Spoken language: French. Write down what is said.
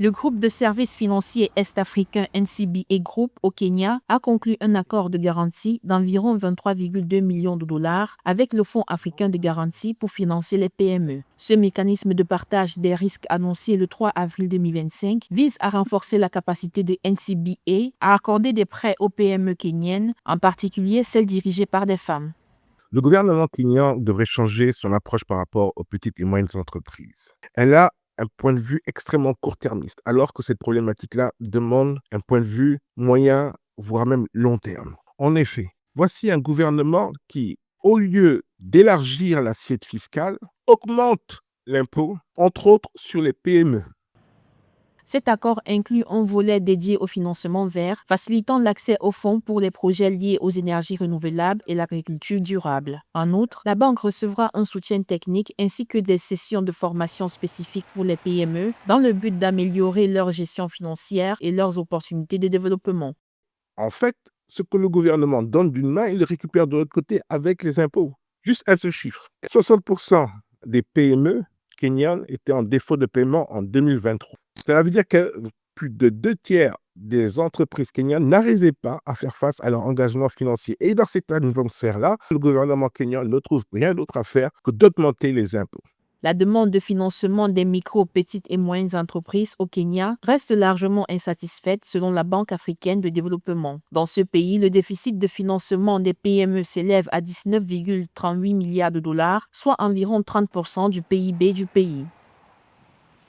Le groupe de services financiers est-africain NCBA Group au Kenya a conclu un accord de garantie d'environ 23,2 millions de dollars avec le Fonds africain de garantie pour financer les PME. Ce mécanisme de partage des risques annoncé le 3 avril 2025 vise à renforcer la capacité de NCBA à accorder des prêts aux PME kenyennes, en particulier celles dirigées par des femmes. Le gouvernement kenyan devrait changer son approche par rapport aux petites et moyennes entreprises. Elle a un point de vue extrêmement court-termiste, alors que cette problématique-là demande un point de vue moyen, voire même long terme. En effet, voici un gouvernement qui, au lieu d'élargir l'assiette fiscale, augmente l'impôt, entre autres sur les PME. Cet accord inclut un volet dédié au financement vert, facilitant l'accès aux fonds pour les projets liés aux énergies renouvelables et l'agriculture durable. En outre, la banque recevra un soutien technique ainsi que des sessions de formation spécifiques pour les PME dans le but d'améliorer leur gestion financière et leurs opportunités de développement. En fait, ce que le gouvernement donne d'une main, il le récupère de l'autre côté avec les impôts. Juste à ce chiffre. 60% des PME kenyanes étaient en défaut de paiement en 2023. Cela veut dire que plus de 2 tiers des entreprises kenyanes n'arrivaient pas à faire face à leur engagement financier. Et dans cette atmosphère-là, le gouvernement kenyan ne trouve rien d'autre à faire que d'augmenter les impôts. La demande de financement des micro, petites et moyennes entreprises au Kenya reste largement insatisfaite selon la Banque africaine de développement. Dans ce pays, le déficit de financement des PME s'élève à 19,38 milliards de dollars, soit environ 30% du PIB du pays.